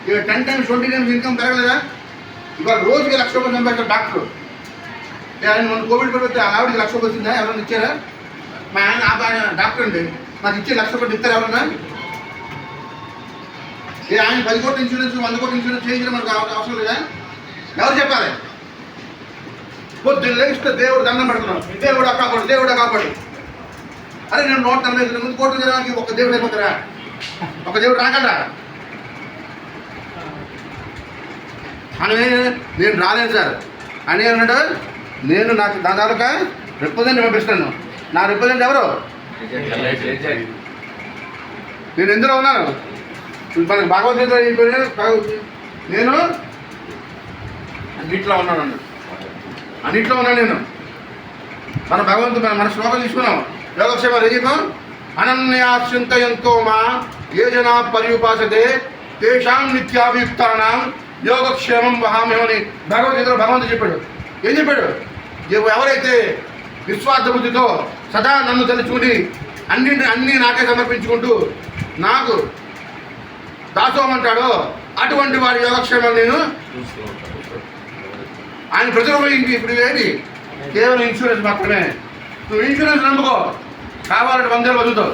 ఇక 10 times 20 times income పెరగలేదా? ఇవాళ రోజుకి 1,00,000 రూపాయలు సంపాదించారు డాక్టర్. ఆయన మొన్న కోవిడ్ పడితే ఆవిడకి 1,00,000 రూపాయలు వచ్చిందా? ఎవరైనా ఇచ్చారా? మా ఆయన డాక్టర్ అండి, నాకు ఇచ్చే 1,00,000 రూపాయలు ఇస్తారు ఎవరన్నా? ఆయన 10 కోట్ల ఇన్సూరెన్స్ 100 కోట్ల ఇన్సూరెన్స్ చేయించడం మనకు అవసరం లేదా? ఎవరు చెప్పాలి? పొద్దున్న లేస్తే దేవుడు దండం పెడుతున్నాం, దేవుడు కాపాడు, దేవుడు కాపాడు. అరే నేను 148 కోట్లు జనానికి ఒక దేవుడు అయిపోతారా? ఒక దేవుడు రాగలరా? అని నేను రాలేను సార్ అని అన్నాడు. నేను నాకు నా తాలూకా రిప్రజెంట్ పంపిస్తాను. నా రిప్రజెంట్ ఎవరు? నేను ఎందులో ఉన్నాను? మనకి భగవద్గీత నేను అన్నింటిలో ఉన్నాను, అన్నింటిలో ఉన్నాను నేను. మన భగవంతుడు మన శ్లోకం తీసుకున్నాం. యోగక్షేమ రజకం అనన్యాశ్చింతయంతో మా ఏ జనా పర్యుపాసతే తేషాం నిత్యాభియుక్తానాం యోగక్షేమం వహామేమని భగవద్గీతలో భగవంతుడు చెప్పాడు. ఏం చెప్పాడు? ఎవరైతే నిస్వార్థ బుద్ధితో సదా నన్ను తలుచుకుని అన్నీ నాకే సమర్పించుకుంటూ నాకు దాసోమంటాడో అటువంటి వారి యోగక్షేమం నేను ఆయన ప్రజలు ఇప్పుడు ఏది కేవలం ఇన్సూరెన్స్ మాత్రమే. నువ్వు ఇన్సూరెన్స్ నమ్ముకో, కావాలంటే 100 ఏళ్ళు బతుకుతావు.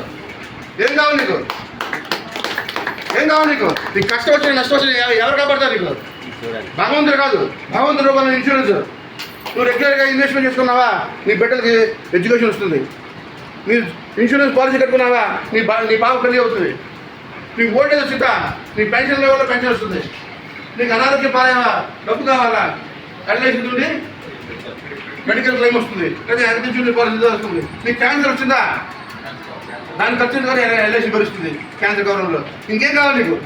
ఏం కావాలి నీకు? ఏం కావాలి నీకు? నీకు కష్టం వచ్చిన నష్టం వచ్చిన ఎవరు కాపాడతారు నీకు? భగవంతుడు కాదు, భగవంతుడు రూపంలో ఇన్సూరెన్స్. నువ్వు రెగ్యులర్గా ఇన్వెస్ట్మెంట్ చేసుకున్నావా, నీ బిడ్డలకి ఎడ్యుకేషన్ వస్తుంది. నీ ఇన్సూరెన్స్ పాలసీ కట్టుకున్నావా, నీ బాబు పెళ్లి అవుతుంది. నీకు ఓల్టేజ్ వచ్చిందా, నీ పెన్షన్ లెవెల్లో పెన్షన్ వస్తుంది. నీకు అనారోగ్యం పాలేవా, డబ్బు కావాలా, ఎల్ఐసి నుండి మెడికల్ క్లెయిమ్ వస్తుంది, లేదా హెల్త్ ఇన్సూరెన్స్ పాలసీ వస్తుంది. నీకు క్యాన్సర్ వచ్చిందా, దానికి ఖర్చు కూడా ఎల్ఐసి భరిస్తుంది క్యాన్సర్ గవర్నమెంట్లో. ఇంకేం కావాలి నీకు?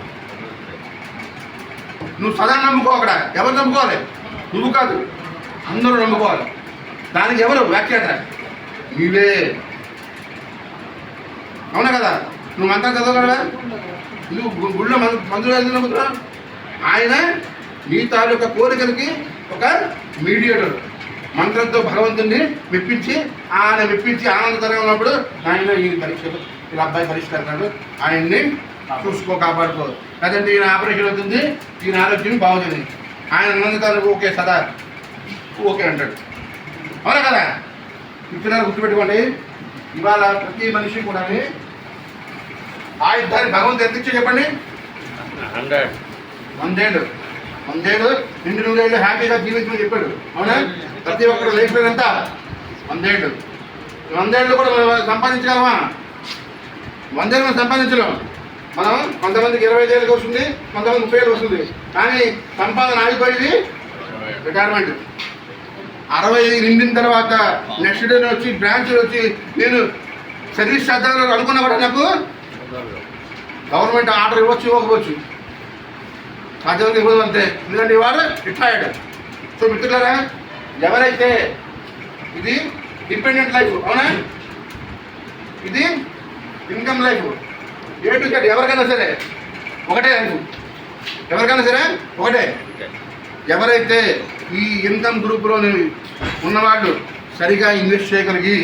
నువ్వు సదా నమ్ముకో. అక్కడ ఎవరు నమ్ముకోవాలి? నువ్వు కాదు, అందరూ నమ్ముకోవాలి. దానికి ఎవరు వ్యాఖ్యాత? నీవే. అవునా కదా? నువ్వు మంత్రం చదవగలరా? నువ్వు గుళ్ళో మందులు వెళ్ళి నమ్ముతున్నా? ఆయన నీ తాలూకా కోరికలకి ఒక మీడియేటర్. మంత్రంతో భగవంతుడిని మెప్పించి ఆనందకరంగా ఉన్నప్పుడు ఆయన ఈ పరీక్ష ఇలా అబ్బాయి పరిష్కరిస్తాడు, ఆయన్ని చూసుకో, కాపాడుకో. లేదంటే ఈయన ఆపరేషన్ అవుతుంది, ఈయన ఆరోగ్యం బాగుంది, ఆయన ఉన్నందుకు ఓకే సదా ఓకే అంటాడు. అవునా కదా? ఇచ్చినారు, గుర్తుపెట్టుకోండి. ఇవాళ ప్రతి మనిషి కూడా ఆయుధాన్ని భగవంతుడు ఎంత ఇచ్చో చెప్పండి? 100 ఏళ్ళు నిండు 100 ఏళ్ళు హ్యాపీగా జీవించమని చెప్పాడు. అవునా? ప్రతి ఒక్కరు లైఫ్ ఎంత 100 ఏళ్ళు. 100 ఏళ్ళు కూడా మనం సంపాదించగలమా? 100 ఏళ్ళు మనం సంపాదించలేం. మనం కొంతమందికి 25 ఏళ్ళకి వస్తుంది, కొంతమంది 30 ఏళ్ళు వస్తుంది. కానీ సంపాదన ఆగిపోయింది రిటైర్మెంట్. 60 నిండిన తర్వాత నెక్స్ట్ డే వచ్చి బ్రాంచ్లు వచ్చి నేను సర్వీస్ చేద్దామని అనుకున్నా కూడా నాకు గవర్నమెంట్ ఆర్డర్ ఇవ్వచ్చు, ఇవ్వకపోవచ్చు. సాధ్యమంది ఇవ్వదు అంతే. ఎందుకంటే వాడు రిటైర్డ్. సో మిత్రులారా, ఎవరైతే ఇది డిపెండెంట్ లైఫ్, అవునా, ఇది income life, A to Z ఎవరికైనా సరే ఒకటే లైఫ్, ఎవరికైనా సరే ఒకటే. ఎవరైతే ఈ ఇన్కమ్ గ్రూప్లో ఉన్నవాళ్ళు సరిగా ఇన్వెస్ట్ చేయగలిగి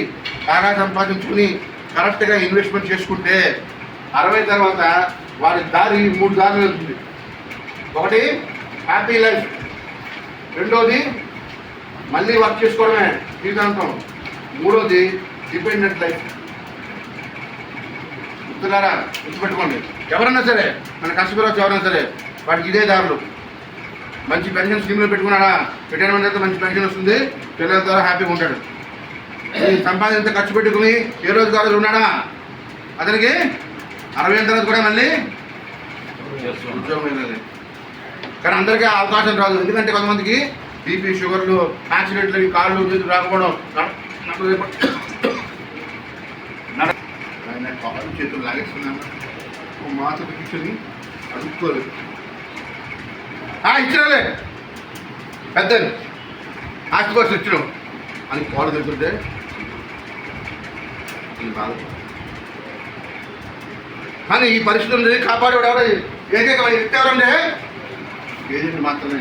బాగా సంపాదించుకుని కరెక్ట్గా ఇన్వెస్ట్మెంట్ చేసుకుంటే 60 తర్వాత వారి దారి 3 దారులు వెళ్తుంది. ఒకటి హ్యాపీ లైఫ్, రెండోది మళ్ళీ వర్క్ చేసుకోవడమే జీవితాంతం, మూడోది డిపెండెంట్ లైఫ్. గుర్తున్నారా? గుర్తుపెట్టుకోండి. ఎవరైనా సరే మన కష్టపడవచ్చు, ఎవరైనా సరే వాడికి ఇదే దారులు. మంచి పెన్షన్ స్కీమ్లో పెట్టుకున్నాడా, రిటైర్మెంట్ అయితే మంచి పెన్షన్ వస్తుంది, పిల్లల ద్వారా హ్యాపీగా ఉంటాడు. సంపాదన ఖర్చు పెట్టుకుని ఏ రోజు కాదు ఉన్నాడా, అతనికి 60 తర్వాత కూడా మళ్ళీ ఉద్యోగం వెళ్ళాలి. కానీ అందరికీ అవకాశం రాదు. ఎందుకంటే కొంతమందికి బీపీ, షుగర్లు, యాక్సిడెంట్లు, కాళ్ళు చేతులు రాకపోవడం, కాళ్ళు చేతులు లాగేస్తున్నాను, మాత కూర్చొని అడుక్కోలేదు. ఇచ్చినాలే పెద్ద ఆస్తి కోసం ఇచ్చినాం అని కాళ్ళు తెలుస్తుంటే బాధ. కానీ ఈ పరిస్థితులను కాపాడేవాడు ఎవరు? ఏకైక వ్యక్తి ఎవరంటే ఏజెంట్ మాత్రమే.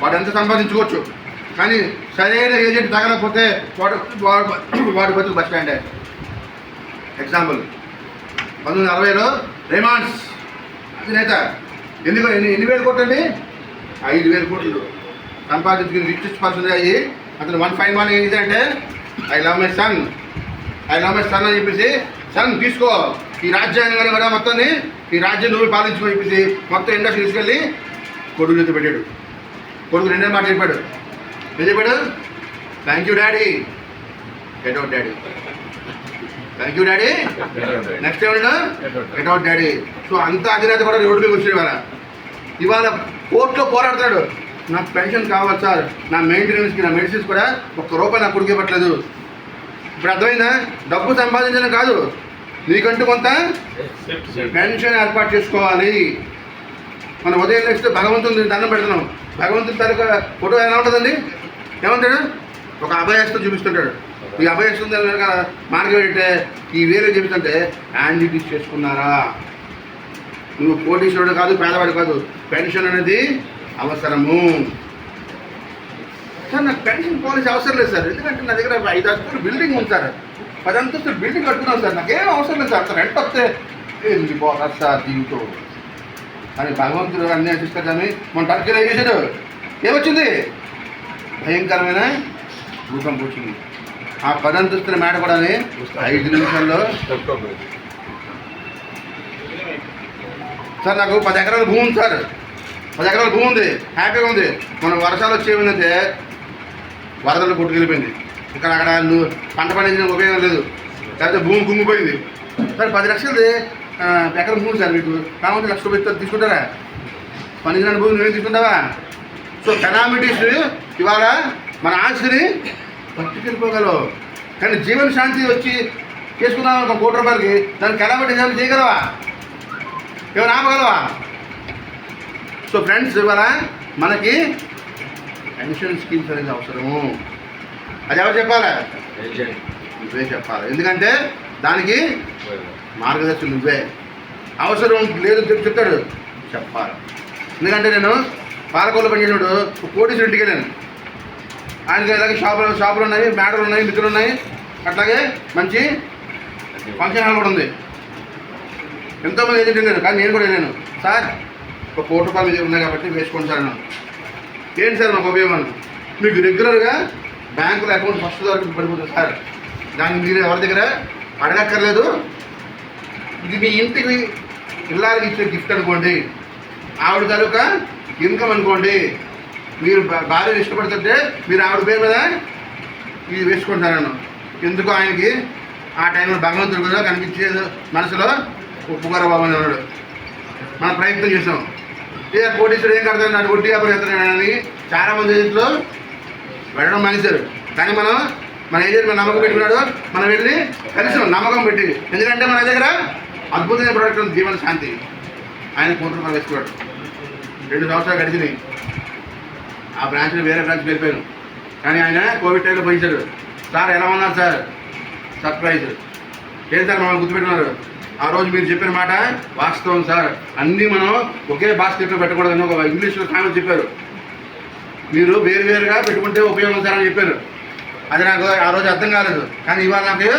వాడు ఎంత సంపాదించుకోవచ్చు, కానీ సరైన ఏజెంట్ తగలకపోతే వాడి బతుకు బస్ స్టాండే. ఎగ్జాంపుల్ 1960లో రేమాండ్స్ అధినేత ఎందుకు ఎన్ని వేల కోట్లు అండి? 5,000 కోట్లు సంపాదించుకుని రిచెస్ట్ పర్సన్ అయ్యి అతను 151 ఏంటంటే ఐ లవ్ మై సన్ అని చెప్పేసి, సన్ తీసుకో ఈ రాజ్యాంగాన్ని కూడా మొత్తాన్ని, ఈ రాజ్యం నువ్వు పాలించుకో చెప్పేసి మొత్తం ఇండస్ట్రీ తీసుకెళ్ళి కొడుకు చేతి పెట్టాడు. కొడుకు రెండే మాట చెప్పాడు. ఏం చెప్పాడు? Thank you daddy, get out daddy. Thank you daddy, next ఏమన్నా గెట్ అవుట్ డాడీ. సో అంత అధినేత కూడా రోడ్డు మీద వచ్చాడు. ఇవాళ కోర్టులో పోరాడతాడు, నాకు పెన్షన్ కావాలి సార్, నా మెయింటెనెన్స్కి, నా మెడిసిన్స్ కూడా ₹1 నాకు కొడుకు ఇవ్వట్లేదు. ఇప్పుడు అర్థమైందా? డబ్బు సంపాదించడం కాదు, నీకంటూ కొంత పెన్షన్ ఏర్పాటు చేసుకోవాలి. మనం ఉదయం నెక్స్ట్ భగవంతుని దండం పెడుతున్నాం. భగవంతుని తరగ ఫోటో ఎలా ఉంటుందండి? ఏమంటాడు? ఒక అభయస్తం చూపిస్తుంటాడు. ఈ అభయస్తం కనుక మార్గం ఏంటంటే ఈ వేరే చూపిస్తుంటే యాండిటీస్ చేసుకున్నారా, నువ్వు కోటీశ్వరుడు కాదు, పేదవాడు కాదు, పెన్షన్ అనేది అవసరము. సార్ నాకు పెన్షన్ పాలసీ అవసరం లేదు సార్, ఎందుకంటే నా దగ్గర 5 అంతస్తులు బిల్డింగ్ ఉంది సార్, 10 అంతస్తులు బిల్డింగ్ కట్టుకున్నాను సార్, నాకేం అవసరం లేదు సార్, రెంట్ వస్తే ఏంటి పోతారు సార్ జీవితం అని భగవంతుడు అన్నీ ఆశిస్తారు. కానీ మన టర్కీలో ఏం చేశాడు? ఏమొచ్చింది? భయంకరమైన భూకంపం వచ్చింది. ఆ 10 అంతస్తుల మేడ కూడా 5 నిమిషాల్లో. సార్ నాకు 10 ఎకరాల భూమి ఉంది సార్, 10 ఎకరాల భూమి ఉంది, హ్యాపీగా ఉంది. మనం వర్షాలు వచ్చేమంటే వరదలు కొట్టుకెళ్ళిపోయింది, ఇక్కడ అక్కడ నువ్వు పంట పండించిన ఉపయోగం లేదు, లేకపోతే భూమి కుంగిపోయింది. సార్ 10 లక్షలది ఎకరం భూమి సార్, మీకు కావాలంటే ₹1,00,000 తీసుకుంటారా? పనికిరాని భూమి నువ్వేం తీసుకుంటావా? సో కెనామిటీస్ ఇవాళ మన ఆస్తిని పట్టుకెళ్ళిపోగలవు. కానీ జీవన శాంతి వచ్చి చేసుకున్నాం ఒక ₹1,00,00,000కి, దాన్ని కెనామిటీస్ ఏమైనా చేయగలవా? ఏమైనా ఆపగలవా? సో ఫ్రెండ్స్, ఇవాళ మనకి పెన్షన్ స్కీమ్స్ అనేది అవసరము. అది ఎవరు చెప్పాలి? నువ్వే చెప్పాలి. ఎందుకంటే దానికి మార్గదర్శి నువ్వే. అవసరం లేదు చెప్తాడు, చెప్పాలి. ఎందుకంటే నేను పాలకొల్లో పనిచేసినప్పుడు కోటీశ్వరుడి ఇంటికి వెళ్ళాను. ఆయనకి ఇలాగే షాపులు ఉన్నాయి, మేడలు ఉన్నాయి, మిత్రులు ఉన్నాయి, అట్లాగే మంచి ఫంక్షన్ హాల్ కూడా ఉంది. ఎంతోమంది ఏజెంట్ వెళ్ళాను, కానీ నేను కూడా వెళ్ళాను. సార్ ఒక ₹1,00,00,000 మీద ఉన్నాయి కాబట్టి వేసుకోండి సార్ అన్నాను. ఏంటి సార్ మాకు ఉపయోగం? మీకు రెగ్యులర్గా బ్యాంకులో అకౌంట్ ఫస్ట్ వరకు పడిపోతుంది సార్, దాన్ని మీరు ఎవరి దగ్గర అడగక్కర్లేదు, ఇది మీ ఇంటికి ఇల్లాలకి ఇచ్చే గిఫ్ట్ అనుకోండి, ఆవిడ తాలూకా ఇన్కమ్ అనుకోండి, మీరు భార్యను ఇష్టపడుతుంటే మీరు ఆవిడ పేరు మీద ఇది వేసుకుంటారన్నాను. ఎందుకు ఆయనకి ఆ టైంలో భగవంతుడు కూడా కనిపించేది మనసులో ఒప్పుకోరా బాబు అని అన్నాడు. మనం ప్రయత్నం చేసాం. కోటీశ్వరుడు ఏం కడతాడు, నాడు కొట్టి వ్యాపారం చేస్తున్నాడని చాలామంది ఏజెంట్లు వెళ్ళడం మానేశారు. కానీ మన ఏజెంట్ మన నమ్మకం పెట్టుకున్నాడు, మనం వెళ్ళి కలిసాం నమ్మకం పెట్టి. ఎందుకంటే మన దగ్గర అద్భుతమైన ప్రోడక్ట్ ఉంది, జీవన శాంతి. ఆయన ₹1,00,00,000 వేసుకున్నాడు. 2 సంవత్సరాలు గడిచినాయి. ఆ బ్రాంచ్ని వేరే బ్రాంచ్ వెళ్ళిపోయాను. కానీ ఆయన కోవిడ్ టైంలో పోయించాడు. సార్ ఎలా ఉన్నారు సార్? సర్ప్రైజ్. ఏం సార్ మమ్మల్ని గుర్తుపెట్టుకున్నారు? ఆ రోజు మీరు చెప్పిన మాట వాస్తవం సార్, అన్నీ మనం ఒకే బాస్కెట్లో పెట్టకూడదని ఒక ఇంగ్లీష్లో కామెంట్ చెప్పారు. మీరు వేరువేరుగా పెట్టుకుంటే ఉపయోగం సార్ అని చెప్పారు. అది నాకు ఆ రోజు అర్థం కాలేదు. కానీ ఇవాళ నాకు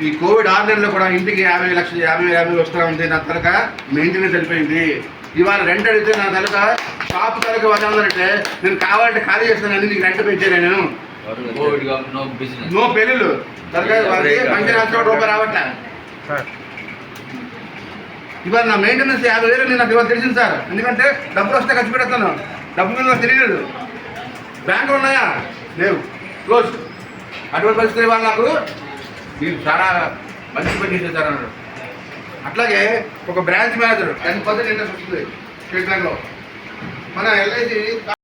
ఈ కోవిడ్ 6 నెలల్లో కూడా ఇంటికి 50 లక్షలు 50 వస్తూ ఉంది. నా తలక మెయింటెనెన్స్ వెళ్ళిపోయింది. ఇవాళ రెంట్ అడిగితే నా తలక షాప్ తలక వదలంటే నేను కావాలంటే ఖాళీ చేస్తానని నీకు రెంట్ పెంచాను. నేను నో పెళ్ళిళ్ళు తలక పంచర్ ₹1 రావట్లే. ఇవాళ నా మెయింటెనెన్స్ 50,000 నాకు ఇవాళ తెలిసింది సార్. ఎందుకంటే డబ్బులు వస్తే ఖర్చు పెడతాను, డబ్బు మీద నాకు తెలియలేదు. బ్యాంకులు ఉన్నాయా? లేవు, క్లోజ్. అటువంటి పరిస్థితులు ఇవాళ నాకు మీరు చాలా మంచి పని చేసేసారు అన్నాడు. అట్లాగే ఒక బ్రాంచ్ మేనేజర్ 10% ఇంట్రెస్ట్ వస్తుంది స్టేట్ బ్యాంక్లో. మన LIC